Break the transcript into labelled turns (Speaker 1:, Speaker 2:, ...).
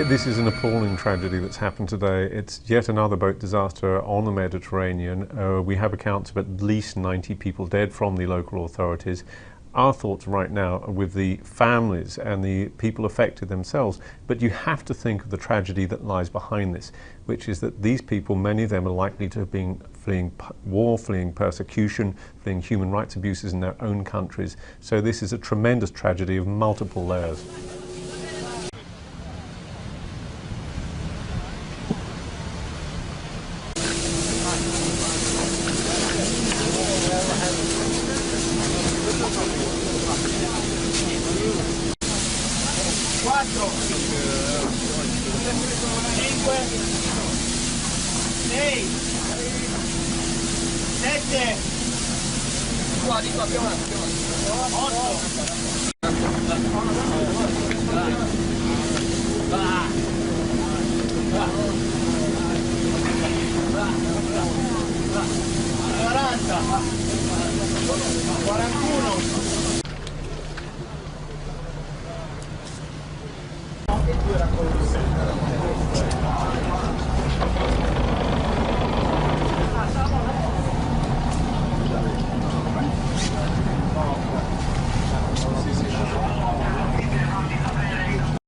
Speaker 1: This is an appalling tragedy that's happened today. It's yet another boat disaster on the Mediterranean. We have accounts of at least 90 people dead from the local authorities. Our thoughts right now are with the families and the people affected themselves, but you have to think of the tragedy that lies behind this, which is that these people, many of them are likely to have been fleeing war, fleeing persecution, fleeing human rights abuses in their own countries. So this is a tremendous tragedy of multiple layers.
Speaker 2: Quattro, 5, 6, 7, qua di qua più avanti, 8, 40, 41.